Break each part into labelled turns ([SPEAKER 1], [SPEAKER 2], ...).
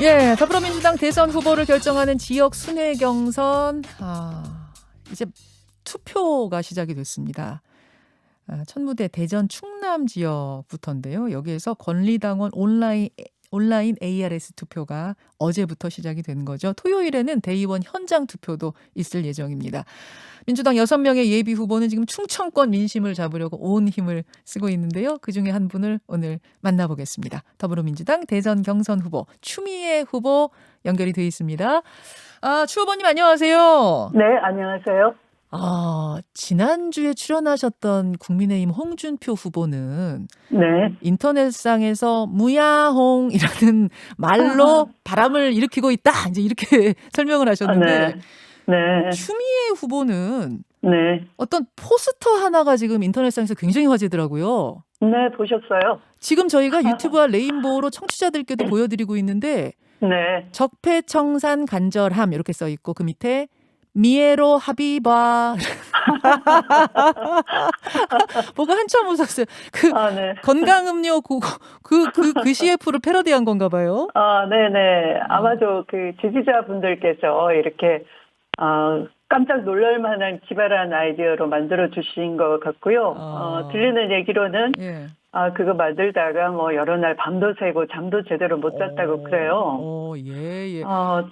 [SPEAKER 1] 예, 더불어민주당 대선 후보를 결정하는 지역 순회 경선 이제 투표가 시작이 됐습니다. 천무대 대전 충남 지역부터인데요. 여기에서 권리당원 온라인 ARS 투표가 어제부터 시작이 된 거죠. 토요일에는 대의원 현장 투표도 있을 예정입니다. 민주당 6명의 예비 후보는 지금 충청권 민심을 잡으려고 온 힘을 쓰고 있는데요. 그중에 한 분을 오늘 만나보겠습니다. 더불어민주당 대선 경선 후보 추미애 후보 연결이 되어 있습니다. 추 후보님 안녕하세요.
[SPEAKER 2] 네, 안녕하세요.
[SPEAKER 1] 지난주에 출연하셨던 국민의힘 홍준표 후보는
[SPEAKER 2] 네.
[SPEAKER 1] 인터넷상에서 무야홍이라는 말로 바람을 일으키고 있다. 이제 이렇게 설명을 하셨는데
[SPEAKER 2] 네.
[SPEAKER 1] 추미애 후보는
[SPEAKER 2] 네.
[SPEAKER 1] 어떤 포스터 하나가 지금 인터넷상에서 굉장히 화제더라고요.
[SPEAKER 2] 네, 보셨어요?
[SPEAKER 1] 지금 저희가 유튜브와 레인보우로 청취자들께도 보여드리고 있는데
[SPEAKER 2] 네.
[SPEAKER 1] 적폐청산 간절함 이렇게 써 있고 그 밑에 미에로 하비바 보고 한참 웃었어요.
[SPEAKER 2] 네.
[SPEAKER 1] 건강음료 그 CF를 패러디한 건가 봐요.
[SPEAKER 2] 네네. 아마도 그 지지자분들께서 이렇게, 깜짝 놀랄 만한 기발한 아이디어로 만들어 주신 것 같고요. 들리는 얘기로는,
[SPEAKER 1] 예.
[SPEAKER 2] 그거 만들다가 뭐 여러 날 밤도 새고 잠도 제대로 못 잤다고 그래요.
[SPEAKER 1] 예.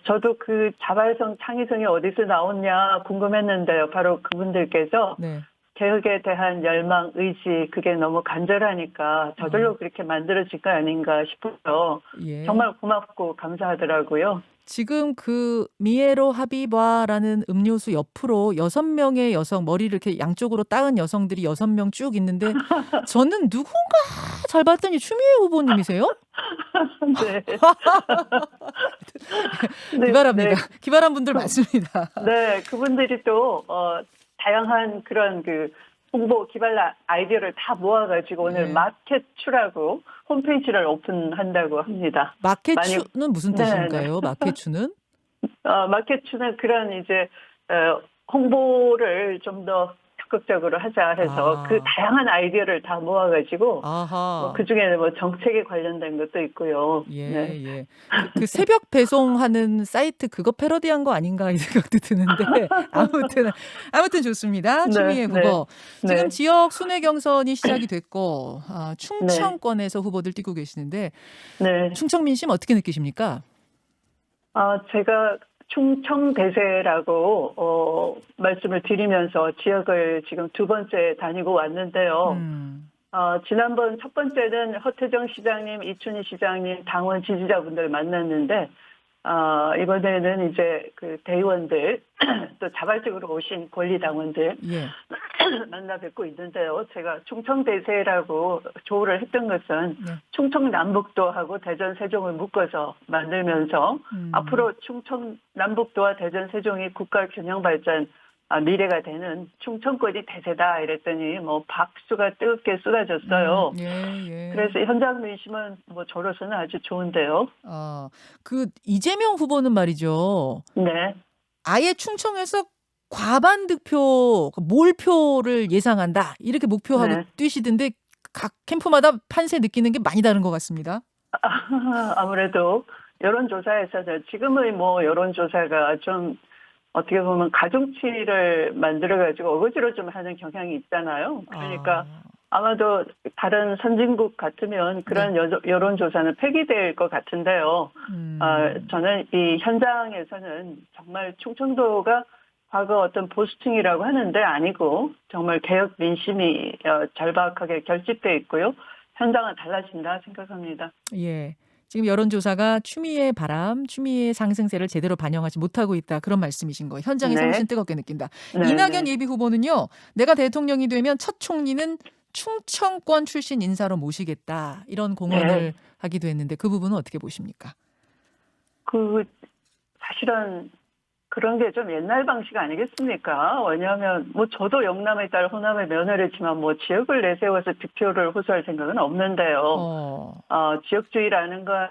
[SPEAKER 2] 저도 그 자발성, 창의성이 어디서 나왔냐 궁금했는데요. 바로 그분들께서
[SPEAKER 1] 네.
[SPEAKER 2] 개혁에 대한 열망, 의지, 그게 너무 간절하니까 저절로 그렇게 만들어질 거 아닌가 싶어서
[SPEAKER 1] 예.
[SPEAKER 2] 정말 고맙고 감사하더라고요.
[SPEAKER 1] 지금 그 미에로 하비바라는 음료수 옆으로 6명의 여성, 머리를 이렇게 양쪽으로 따은 여성들이 6명 쭉 있는데 저는 누군가 잘 봤더니 추미애 후보님이세요?
[SPEAKER 2] 네.
[SPEAKER 1] 기발합니다.
[SPEAKER 2] 네.
[SPEAKER 1] 기발한 분들 많습니다.
[SPEAKER 2] 네, 그분들이 또 다양한 그런 그 홍보 기발 아이디어를 다 모아가지고 오늘
[SPEAKER 1] 네.
[SPEAKER 2] 마켓추라고 홈페이지를 오픈한다고 합니다.
[SPEAKER 1] 마켓추는 무슨 뜻인가요? 마켓추는?
[SPEAKER 2] 마켓추는 그런 이제 홍보를 좀 더 적극적으로 하자 해서 그 다양한 아이디어를 다 모아가지고 그 중에 뭐 정책에 관련된 것도 있고요. 네.
[SPEAKER 1] 예. 그 새벽 배송하는 사이트 그거 패러디한 거 아닌가 이 생각도 드는데 아무튼 좋습니다. 추미애 후보.
[SPEAKER 2] 네.
[SPEAKER 1] 지금 지역 순회 경선이 시작이 됐고 충청권에서 후보들 뛰고 계시는데
[SPEAKER 2] 네.
[SPEAKER 1] 충청 민심 어떻게 느끼십니까?
[SPEAKER 2] 제가 충청대세라고 말씀을 드리면서 지역을 지금 2번째 다니고 왔는데요. 지난번 첫 번째는 허태정 시장님, 이춘희 시장님 당원 지지자분들 만났는데 이번에는 이제 그 대의원들 또 자발적으로 오신 권리당원들 만나 뵙고 있는데요. 제가 충청대세라고 조언을 했던 것은 충청남북도하고 대전 세종을 묶어서 만들면서 앞으로 충청남북도와 대전 세종이 국가 균형 발전 미래가 되는 충청권이 대세다 이랬더니 뭐 박수가 뜨겁게 쏟아졌어요. 그래서 현장 민심은 뭐 저로서는 아주 좋은데요.
[SPEAKER 1] 그 이재명 후보는 말이죠.
[SPEAKER 2] 네.
[SPEAKER 1] 아예 충청에서 과반 득표, 몰표를 예상한다. 이렇게 목표하고 뛰시던데 각 캠프마다 판세 느끼는 게 많이 다른 것 같습니다.
[SPEAKER 2] 아무래도 여론조사에서는 지금의 뭐 여론조사가 좀 어떻게 보면 가중치를 만들어가지고 어거지로 좀 하는 경향이 있잖아요. 그러니까 아마도 다른 선진국 같으면 그런 여론조사는 폐기될 것 같은데요. 저는 이 현장에서는 정말 충청도가 과거 어떤 보수층이라고 하는데 아니고 정말 개혁 민심이 절박하게 결집돼 있고요. 현장은 달라진다 생각합니다.
[SPEAKER 1] 예. 지금 여론조사가 추미애 바람, 추미애 상승세를 제대로 반영하지 못하고 있다. 그런 말씀이신 거예요. 현장에서 훨씬 뜨겁게 느낀다. 이낙연 예비 후보는요. 내가 대통령이 되면 첫 총리는 충청권 출신 인사로 모시겠다. 이런 공언을 하기도 했는데 그 부분은 어떻게 보십니까?
[SPEAKER 2] 사실은 그런 게 좀 옛날 방식 아니겠습니까? 왜냐하면 뭐 저도 영남의 딸 호남의 며느리지만 뭐 지역을 내세워서 득표를 호소할 생각은 없는데요. 지역주의라는 건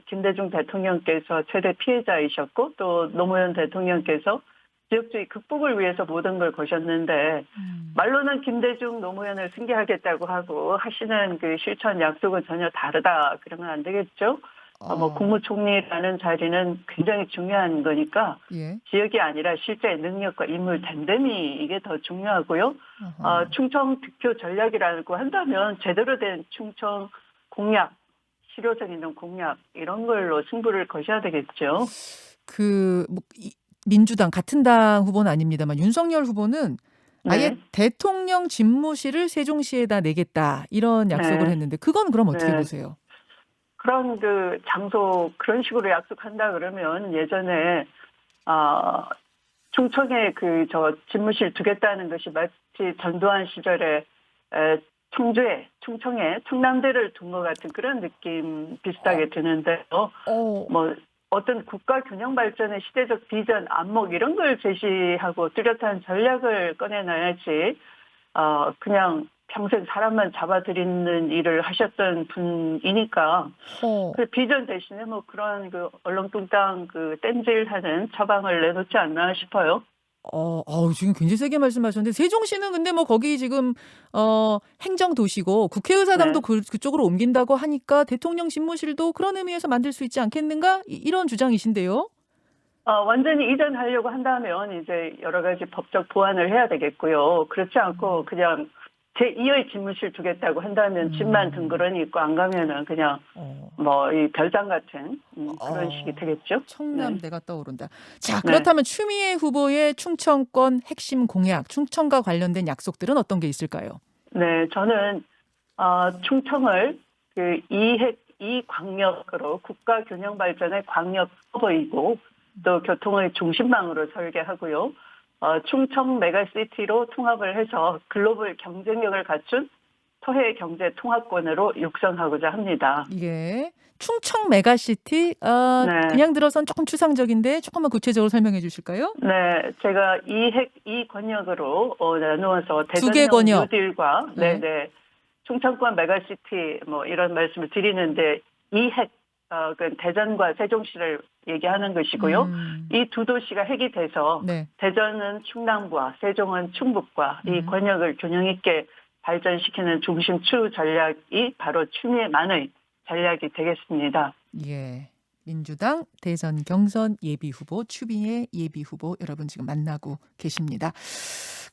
[SPEAKER 2] 김대중 대통령께서 최대 피해자이셨고 또 노무현 대통령께서 지역주의 극복을 위해서 모든 걸 거셨는데 말로는 김대중 노무현을 승계하겠다고 하고 하시는 그 실천 약속은 전혀 다르다. 그러면 안 되겠죠? 뭐 국무총리라는 자리는 굉장히 중요한 거니까
[SPEAKER 1] 예.
[SPEAKER 2] 지역이 아니라 실제 능력과 인물 단됨이 이게 더 중요하고요. 충청 득표 전략이라고 한다면 제대로 된 충청 공약, 실효성 있는 공약 이런 걸로 승부를 거셔야 되겠죠.
[SPEAKER 1] 뭐 민주당 같은 당 후보는 아닙니다만 윤석열 후보는 아예
[SPEAKER 2] 네.
[SPEAKER 1] 대통령 집무실을 세종시에다 내겠다 이런 약속을
[SPEAKER 2] 네.
[SPEAKER 1] 했는데 그건 그럼 어떻게
[SPEAKER 2] 네.
[SPEAKER 1] 보세요?
[SPEAKER 2] 그런 그 장소 그런 식으로 약속한다 그러면 예전에 충청에 그 집무실 두겠다는 것이 마치 전두환 시절에 충청에 충남대를 둔 것 같은 그런 느낌 비슷하게 드는데요. 뭐 어떤 국가 균형 발전의 시대적 비전, 안목 이런 걸 제시하고 뚜렷한 전략을 꺼내놔야지 그냥 평생 사람만 잡아들이는 일을 하셨던 분이니까 그 비전 대신에 뭐 그런 그 얼렁뚱땅 그 땜질하는 처방을 내놓지 않나 싶어요.
[SPEAKER 1] 지금 굉장히 세게 말씀하셨는데 세종시는 근데 뭐 거기 지금 행정 도시고 국회의사당도
[SPEAKER 2] 네.
[SPEAKER 1] 그쪽으로 옮긴다고 하니까 대통령 집무실도 그런 의미에서 만들 수 있지 않겠는가? 이런 주장이신데요.
[SPEAKER 2] 완전히 이전하려고 한다면 이제 여러 가지 법적 보완을 해야 되겠고요. 그렇지 않고 그냥 제2의 집무실 두겠다고 한다면 집만 덩그러니 있고 안 가면은 그냥 뭐 이 별장 같은 그런 식이 되겠죠.
[SPEAKER 1] 청남대가 떠오른다. 자,
[SPEAKER 2] 네.
[SPEAKER 1] 그렇다면 추미애 후보의 충청권 핵심 공약, 충청과 관련된 약속들은 어떤 게 있을까요?
[SPEAKER 2] 네, 저는 충청을 그 이 광역으로 국가 균형 발전의 광역 허브이고 또 교통의 중심망으로 설계하고요. 충청 메가시티로 통합을 해서 글로벌 경쟁력을 갖춘 토해 경제 통합권으로 육성하고자 합니다.
[SPEAKER 1] 이게 충청 메가시티
[SPEAKER 2] 네.
[SPEAKER 1] 그냥 들어선 조금 추상적인데 조금만 구체적으로 설명해 주실까요?
[SPEAKER 2] 네, 제가 이 권역으로 나누어서
[SPEAKER 1] 두 개
[SPEAKER 2] 대전형
[SPEAKER 1] 권역.
[SPEAKER 2] 뉴딜과
[SPEAKER 1] 네.
[SPEAKER 2] 네, 충청권 메가시티 뭐 이런 말씀을 드리는데 그 대전과 세종시를 얘기하는 것이고요. 이 두 도시가 핵이 돼서
[SPEAKER 1] 네.
[SPEAKER 2] 대전은 충남과 세종은 충북과 이 권역을 균형 있게 발전시키는 중심추 전략이 바로 추미애만의 전략이 되겠습니다.
[SPEAKER 1] 예. 민주당 대선 경선 예비 후보 추미애 예비 후보 여러분 지금 만나고 계십니다.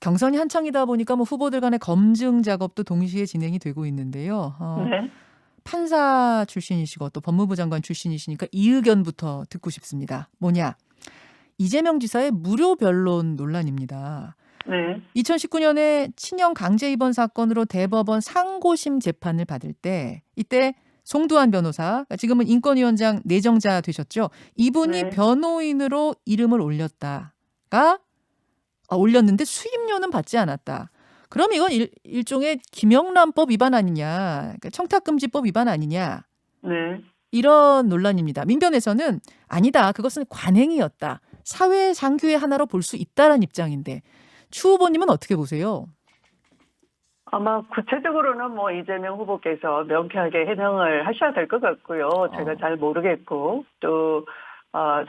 [SPEAKER 1] 경선이 한창이다 보니까 뭐 후보들 간의 검증 작업도 동시에 진행이 되고 있는데요.
[SPEAKER 2] 네.
[SPEAKER 1] 판사 출신이시고 또 법무부 장관 출신이시니까 이 의견부터 듣고 싶습니다. 뭐냐? 이재명 지사의 무료 변론 논란입니다.
[SPEAKER 2] 네.
[SPEAKER 1] 2019년에 친형 강제 입원 사건으로 대법원 상고심 재판을 받을 때 이때 송두환 변호사, 지금은 인권위원장 내정자 되셨죠. 이분이
[SPEAKER 2] 네.
[SPEAKER 1] 변호인으로 이름을 올렸는데 수임료는 받지 않았다. 그럼 이건 일종의 김영란법 위반 아니냐, 그러니까 청탁금지법 위반 아니냐.
[SPEAKER 2] 네.
[SPEAKER 1] 이런 논란입니다. 민변에서는 아니다. 그것은 관행이었다. 사회 상규의 하나로 볼 수 있다라는 입장인데 추 후보님은 어떻게 보세요?
[SPEAKER 2] 아마 구체적으로는 뭐 이재명 후보께서 명쾌하게 해명을 하셔야 될 것 같고요. 제가 잘 모르겠고 또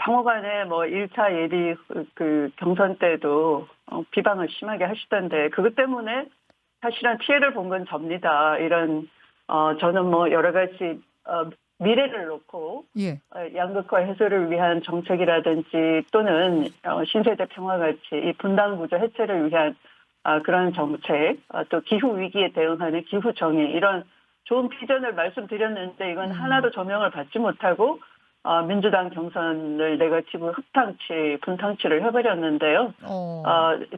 [SPEAKER 2] 상호간에 뭐 1차 예비 그 경선 때도 비방을 심하게 하시던데 그것 때문에 사실은 피해를 본 건 접니다. 이런 저는 뭐 여러 가지 미래를 놓고
[SPEAKER 1] 예.
[SPEAKER 2] 양극화 해소를 위한 정책이라든지 또는 신세대 평화같이 이 분단 구조 해체를 위한 그런 정책, 또 기후 위기에 대응하는 기후 정의 이런 좋은 비전을 말씀드렸는데 이건 하나도 조명을 받지 못하고 민주당 경선을 네거티브 분탕치를 해버렸는데요.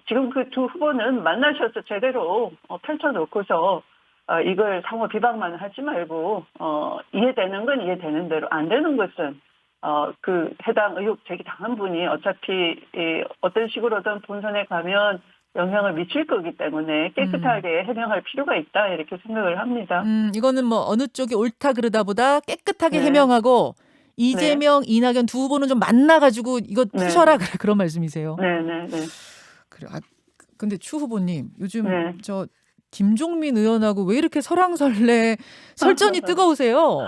[SPEAKER 2] 지금 그 두 후보는 만나셔서 제대로 펼쳐놓고서 이걸 상호 비방만 하지 말고 이해되는 건 이해되는 대로 안 되는 것은 그 해당 의혹 제기 당한 분이 어차피 어떤 식으로든 본선에 가면 영향을 미칠 거기 때문에 깨끗하게 해명할 필요가 있다 이렇게 생각을 합니다.
[SPEAKER 1] 이거는 뭐 어느 쪽이 옳다 그러다보다 깨끗하게
[SPEAKER 2] 네.
[SPEAKER 1] 해명하고 이재명, 이낙연 두 후보는 좀 만나가지고 이거 푸셔라 그런 말씀이세요.
[SPEAKER 2] 네네네.
[SPEAKER 1] 그래. 근데 추 후보님 요즘
[SPEAKER 2] 네.
[SPEAKER 1] 김종민 의원하고 왜 이렇게 설왕설래 설전이 뜨거우세요?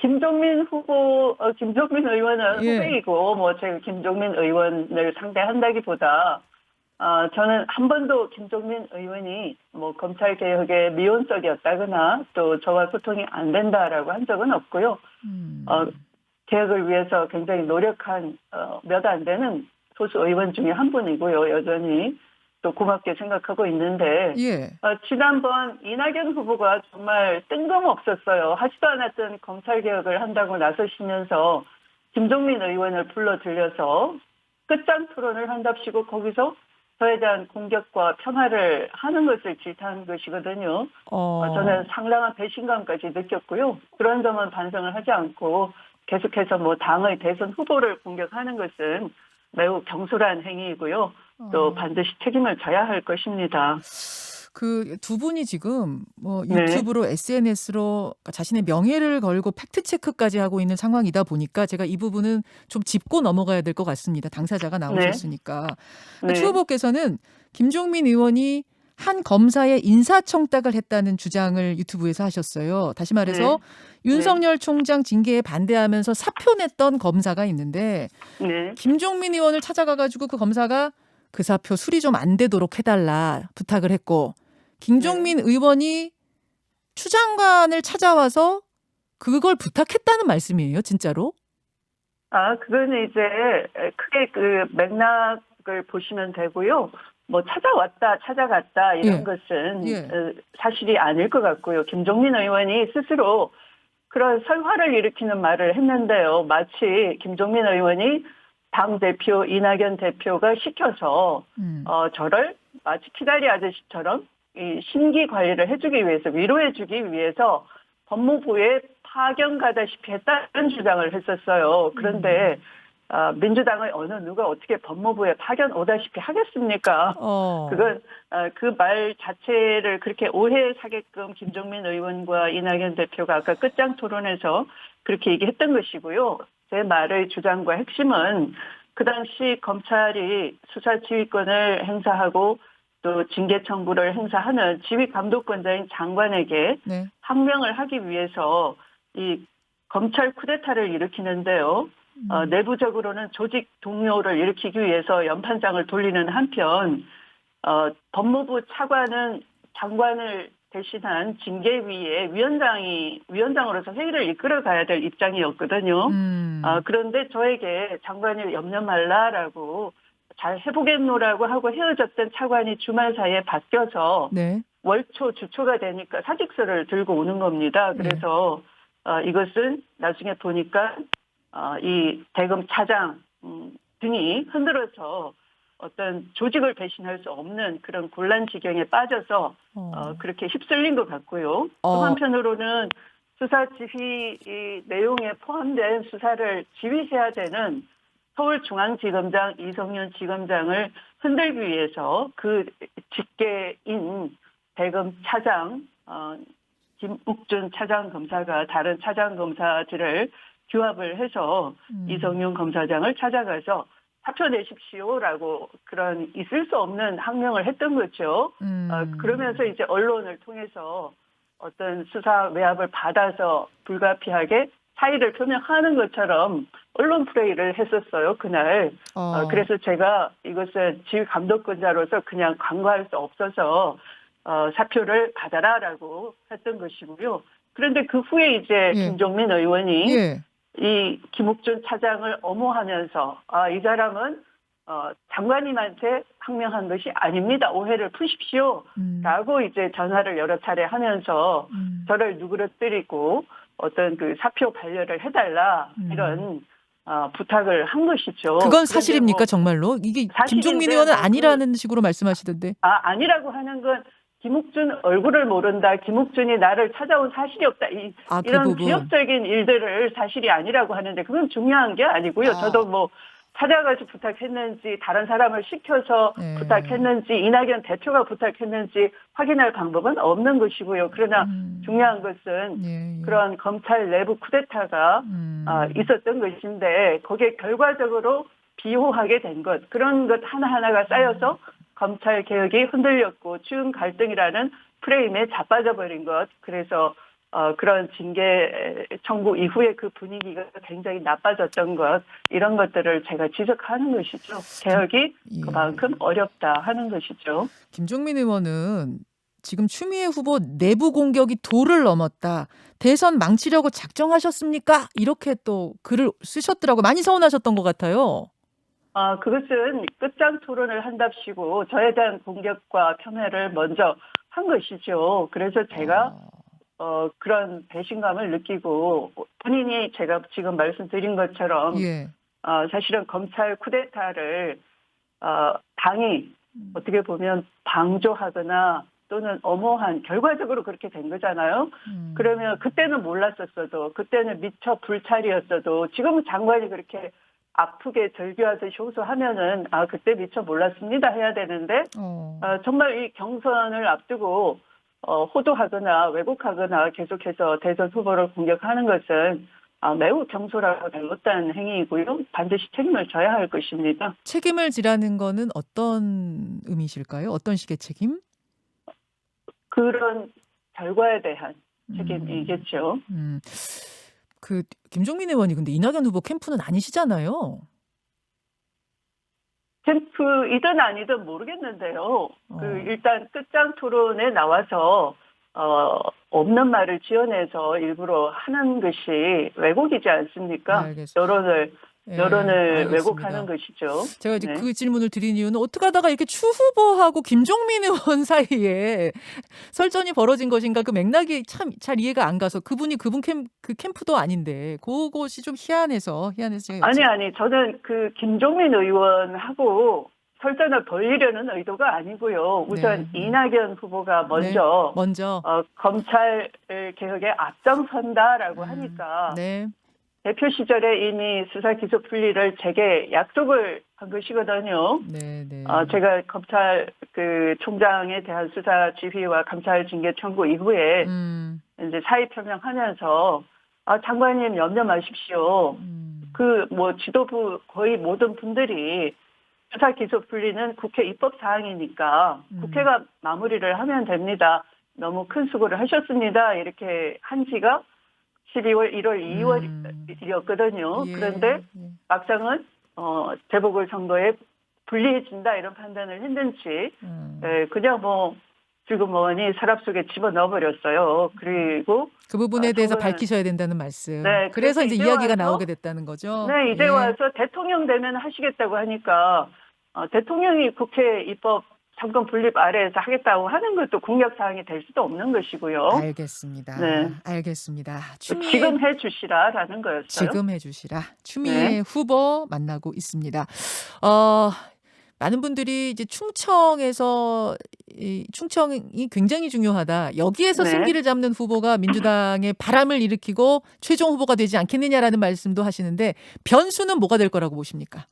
[SPEAKER 2] 김종민 의원은 후배이고 뭐 제가 김종민 의원을 상대한다기보다 저는 한 번도 김종민 의원이 뭐 검찰 개혁에 미온적이었다거나 또 저와 소통이 안 된다라고 한 적은 없고요. 개혁을 위해서 굉장히 노력한 몇 안 되는 소수 의원 중에 한 분이고요. 여전히 또 고맙게 생각하고 있는데
[SPEAKER 1] 예.
[SPEAKER 2] 지난번 이낙연 후보가 정말 뜬금없었어요. 하지도 않았던 검찰 개혁을 한다고 나서시면서 김종민 의원을 불러 들여서 끝장 토론을 한답시고 거기서 저에 대한 공격과 폄하를 하는 것을 질타한 것이거든요. 저는 상당한 배신감까지 느꼈고요. 그런 점은 반성을 하지 않고 계속해서 뭐 당의 대선 후보를 공격하는 것은 매우 경솔한 행위이고요. 또 반드시 책임을 져야 할 것입니다.
[SPEAKER 1] 그 두 분이 지금 뭐
[SPEAKER 2] 네.
[SPEAKER 1] 유튜브로 SNS로 자신의 명예를 걸고 팩트 체크까지 하고 있는 상황이다 보니까 제가 이 부분은 좀 짚고 넘어가야 될 것 같습니다. 당사자가 나오셨으니까.
[SPEAKER 2] 네.
[SPEAKER 1] 추 후보께서는 김종민 의원이 한 검사의 인사청탁을 했다는 주장을 유튜브에서 하셨어요. 다시 말해서 윤석열 총장 징계에 반대하면서 사표 냈던 검사가 있는데
[SPEAKER 2] 네.
[SPEAKER 1] 김종민 의원을 찾아가가지고 그 검사가 그 사표 수리 좀 안 되도록 해달라 부탁을 했고 김종민 의원이 추 장관을 찾아와서 그걸 부탁했다는 말씀이에요, 진짜로?
[SPEAKER 2] 그거는 이제 크게 그 맥락을 보시면 되고요. 뭐 찾아갔다 이런 것은 사실이 아닐 것 같고요. 김종민 의원이 스스로 그런 설화를 일으키는 말을 했는데요. 마치 김종민 의원이 당 대표 이낙연 대표가 시켜서 저를 마치 키다리 아저씨처럼 이 심기 관리를 해주기 위해서 위로해주기 위해서 법무부에 파견 가다시피 했다는 주장을 했었어요. 그런데 민주당의 어느 누가 어떻게 법무부에 파견 오다시피 하겠습니까? 그건 그 말 자체를 그렇게 오해 사게끔 김종민 의원과 이낙연 대표가 아까 끝장 토론에서 그렇게 얘기했던 것이고요. 제 말의 주장과 핵심은 그 당시 검찰이 수사 지휘권을 행사하고 또 징계 청구를 행사하는 지휘 감독권자인 장관에게 항명을 하기 위해서 이 검찰 쿠데타를 일으키는데요. 내부적으로는 조직 동요를 일으키기 위해서 연판장을 돌리는 한편 법무부 차관은 장관을 대신한 징계위의 위원장으로서 회의를 이끌어 가야 될 입장이었거든요. 그런데 저에게 장관이 염려 말라라고 잘 해보겠노라고 하고 헤어졌던 차관이 주말 사이에 바뀌어서 월초 주초가 되니까 사직서를 들고 오는 겁니다. 그래서 이것은 나중에 보니까 이 대검 차장 등이 흔들어서 어떤 조직을 배신할 수 없는 그런 곤란 지경에 빠져서 그렇게 휩쓸린 것 같고요. 또 한편으로는 수사 지휘 내용에 포함된 수사를 지휘해야 되는 서울중앙지검장 이성윤 지검장을 흔들기 위해서 그 직계인 대검 차장 김욱준 차장검사가 다른 차장검사들을 규합을 해서 이성윤 검사장을 찾아가서 사표 내십시오라고 그런 있을 수 없는 항명을 했던 거죠. 그러면서 이제 언론을 통해서 어떤 수사 외압을 받아서 불가피하게 사의를 표명하는 것처럼 언론 플레이를 했었어요, 그날. 그래서 제가 이것은 지휘 감독권자로서 그냥 간과할 수 없어서 사표를 받아라라고 했던 것이고요. 그런데 그 후에 이제 김종민 의원이 이 김욱준 차장을 엄호하면서 이 사람은 장관님한테 항명한 것이 아닙니다. 오해를 푸십시오. 라고 이제 전화를 여러 차례 하면서 저를 누그러뜨리고 어떤 그 사표 반려를 해달라 이런 부탁을 한 것이죠.
[SPEAKER 1] 그건 사실입니까, 정말로? 이게 김종민 의원은 아니라는 식으로 말씀하시던데.
[SPEAKER 2] 아니라고 하는 건 김욱준 얼굴을 모른다. 김욱준이 나를 찾아온 사실이 없다. 이런 기업적인 일들을 사실이 아니라고 하는데 그건 중요한 게 아니고요. 저도 뭐 찾아가서 부탁했는지 다른 사람을 시켜서 부탁했는지 이낙연 대표가 부탁했는지 확인할 방법은 없는 것이고요. 그러나 중요한 것은 그런 검찰 내부 쿠데타가 있었던 것인데 거기에 결과적으로 비호하게 된 것 그런 것 하나하나가 쌓여서 검찰 개혁이 흔들렸고 추운 갈등이라는 프레임에 자빠져 버린 것 그래서 그런 징계 청구 이후에 그 분위기가 굉장히 나빠졌던 것, 이런 것들을 제가 지적하는 것이죠. 개혁이
[SPEAKER 1] 예.
[SPEAKER 2] 그만큼 어렵다 하는 것이죠.
[SPEAKER 1] 김종민 의원은 지금 추미애 후보 내부 공격이 도를 넘었다. 대선 망치려고 작정하셨습니까? 이렇게 또 글을 쓰셨더라고요. 많이 서운하셨던 것 같아요.
[SPEAKER 2] 그것은 끝장 토론을 한답시고 저에 대한 공격과 폄훼를 먼저 한 것이죠. 그래서 제가 그런 배신감을 느끼고, 본인이 제가 지금 말씀드린 것처럼
[SPEAKER 1] 예.
[SPEAKER 2] 사실은 검찰 쿠데타를 당이 어떻게 보면 방조하거나 또는 엄호한, 결과적으로 그렇게 된 거잖아요. 그러면 그때는 몰랐었어도, 그때는 미처 불찰이었어도, 지금은 장관이 그렇게 아프게 절규하듯이 호소하면은 그때 미처 몰랐습니다 해야 되는데, 정말 이 경선을 앞두고 호도하거나 왜곡하거나 계속해서 대선 후보를 공격하는 것은 매우 경솔하고 잘못된 행위이고요. 반드시 책임을 져야 할 것입니다.
[SPEAKER 1] 책임을 지라는 거는 어떤 의미실까요? 어떤 식의 책임?
[SPEAKER 2] 그런 결과에 대한 책임이겠죠.
[SPEAKER 1] 그 김종민 의원이 근데 이낙연 후보 캠프는 아니시잖아요.
[SPEAKER 2] 캠프이든 아니든 모르겠는데요. 일단 끝장 토론에 나와서 없는 말을 지어내서 일부러 하는 것이 왜곡이지 않습니까?
[SPEAKER 1] 알겠습니다.
[SPEAKER 2] 여론을 왜곡하는 것이죠.
[SPEAKER 1] 제가 이제 그 질문을 드린 이유는 어떻게 하다가 이렇게 추 후보하고 김종민 의원 사이에 설전이 벌어진 것인가, 그 맥락이 참 잘 이해가 안 가서, 그분이 그 캠프도 아닌데 그것이 좀 희한해서 제가
[SPEAKER 2] 아니 저는 그 김종민 의원하고 설전을 벌이려는 의도가 아니고요. 우선 이낙연 후보가 먼저 검찰 개혁에 앞장선다라고 하니까 대표 시절에 이미 수사 기소 분리를 제게 약속을 한 것이거든요. 제가 검찰 총장에 대한 수사 지휘와 감찰 징계 청구 이후에 이제 사의 표명하면서 장관님 염려 마십시오. 지도부 거의 모든 분들이 수사 기소 분리는 국회 입법 사항이니까 국회가 마무리를 하면 됩니다. 너무 큰 수고를 하셨습니다. 이렇게 한 지가 12월, 1월, 2월이었거든요. 그런데 막상은 재보궐선거에 불리해진다 이런 판단을 했는지 그냥 지금 의원이 서랍 속에 집어넣어 버렸어요. 그리고
[SPEAKER 1] 그 부분에 대해서 밝히셔야 된다는 말씀.
[SPEAKER 2] 네,
[SPEAKER 1] 그래서 이제 이야기가 나오게 됐다는 거죠.
[SPEAKER 2] 네, 이제 와서 대통령 되면 하시겠다고 하니까 대통령이 국회 입법 상권 분립 아래에서 하겠다고 하는 것도 공약 사항이 될 수도 없는 것이고요.
[SPEAKER 1] 알겠습니다. 알겠습니다.
[SPEAKER 2] 지금 해주시라라는 거였어요.
[SPEAKER 1] 지금 해주시라. 추미애 후보 만나고 있습니다. 많은 분들이 이제 충청이 굉장히 중요하다. 여기에서 승기를 잡는 후보가 민주당의 바람을 일으키고 최종 후보가 되지 않겠느냐라는 말씀도 하시는데, 변수는 뭐가 될 거라고 보십니까?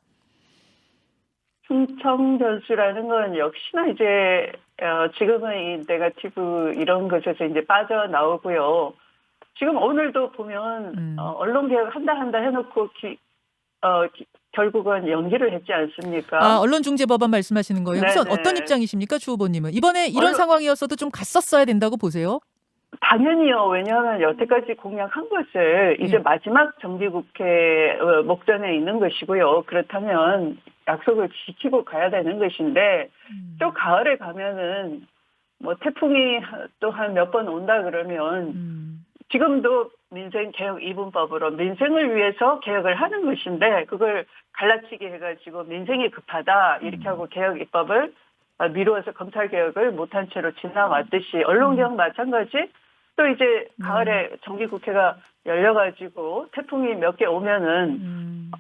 [SPEAKER 2] 충청 변수라는 건 역시나 이제 지금은 이 네거티브 이런 것에서 이제 빠져나오고요. 지금 오늘도 보면 언론 개혁 한다 해놓고 결국은 연기를 했지 않습니까?
[SPEAKER 1] 언론중재법안 말씀하시는 거예요. 우선 어떤 입장이십니까, 추 후보님은? 이번에 이런 상황이었어도 좀 갔었어야 된다고 보세요?
[SPEAKER 2] 당연히요. 왜냐하면 여태까지 공약한 것을 이제 마지막 정기국회 목전에 있는 것이고요. 그렇다면 약속을 지키고 가야 되는 것인데, 또 가을에 가면은 태풍이 또 한 몇 번 온다 그러면 지금도 민생개혁 2분법으로 민생을 위해서 개혁을 하는 것인데, 그걸 갈라치기 해가지고 민생이 급하다 이렇게 하고 개혁 입법을 미루어서 검찰개혁을 못한 채로 지나왔듯이, 언론개혁 마찬가지. 또 이제 가을에 정기국회가 열려가지고 태풍이 몇 개 오면은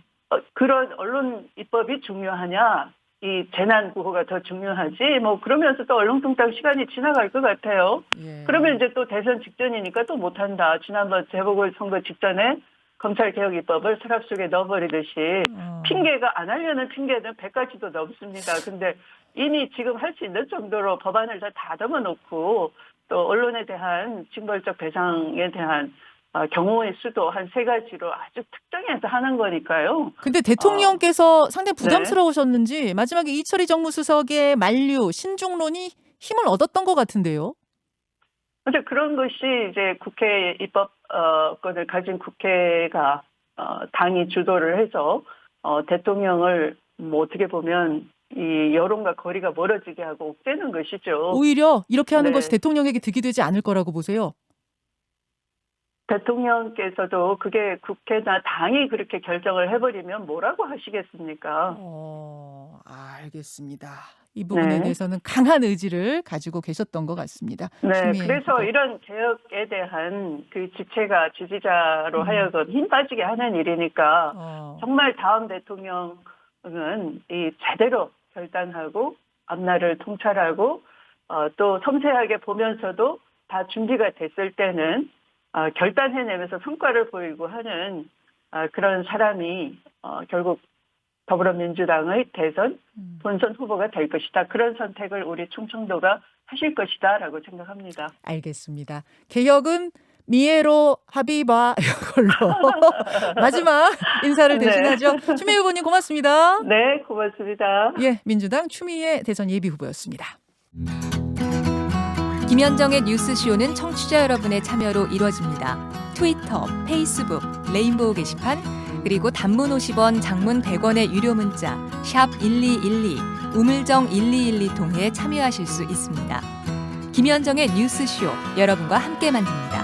[SPEAKER 2] 그런 언론 입법이 중요하냐, 이 재난 구호가 더 중요하지, 그러면서 또 얼렁뚱땅 시간이 지나갈 것 같아요. 그러면 이제 또 대선 직전이니까 또 못한다. 지난번 재보궐선거 직전에 검찰개혁 입법을 서랍 속에 넣어버리듯이 핑계가, 안 하려는 핑계는 100가지도 넘습니다. 근데 이미 지금 할 수 있는 정도로 법안을 다 다듬어 놓고, 또 언론에 대한 징벌적 배상에 대한 경우의 수도 한 3가지로 아주 특정해서 하는 거니까요.
[SPEAKER 1] 근데 대통령께서 상당히 부담스러우셨는지 마지막에 이철희 정무수석의 만류, 신중론이 힘을 얻었던 것 같은데요.
[SPEAKER 2] 근데 그런 것이 이제 국회 입법권을 가진 국회가 당이 주도를 해서 대통령을 뭐 어떻게 보면 이 여론과 거리가 멀어지게 하고 옥죄는 것이죠.
[SPEAKER 1] 오히려 이렇게 하는
[SPEAKER 2] 네.
[SPEAKER 1] 것이 대통령에게 득이 되지 않을 거라고 보세요?
[SPEAKER 2] 대통령께서도 그게 국회나 당이 그렇게 결정을 해버리면 뭐라고 하시겠습니까?
[SPEAKER 1] 알겠습니다. 이 부분에
[SPEAKER 2] 네.
[SPEAKER 1] 대해서는 강한 의지를 가지고 계셨던 것 같습니다.
[SPEAKER 2] 네,
[SPEAKER 1] 추미애
[SPEAKER 2] 그래서
[SPEAKER 1] 후보.
[SPEAKER 2] 이런 개혁에 대한 그 지체가 지지자로 하여금 힘 빠지게 하는 일이니까 정말 다음 대통령은 이 제대로 결단하고 앞날을 통찰하고 또 섬세하게 보면서도 다 준비가 됐을 때는 결단해내면서 성과를 보이고 하는 그런 사람이 결국 더불어민주당의 대선 본선 후보가 될 것이다. 그런 선택을 우리 충청도가 하실 것이다라고 생각합니다.
[SPEAKER 1] 알겠습니다. 개혁은 미에로 하비바 이걸로 마지막 인사를
[SPEAKER 2] 네.
[SPEAKER 1] 대신하죠. 추미애 후보님 고맙습니다.
[SPEAKER 2] 네, 고맙습니다.
[SPEAKER 1] 예, 민주당 추미애 대선 예비 후보였습니다.
[SPEAKER 3] 김현정의 뉴스쇼는 청취자 여러분의 참여로 이루어집니다. 트위터, 페이스북, 레인보우 게시판, 그리고 단문 50원, 장문 100원의 유료 문자 샵 1212, 우물정 1212 통해 참여하실 수 있습니다. 김현정의 뉴스쇼, 여러분과 함께 만듭니다.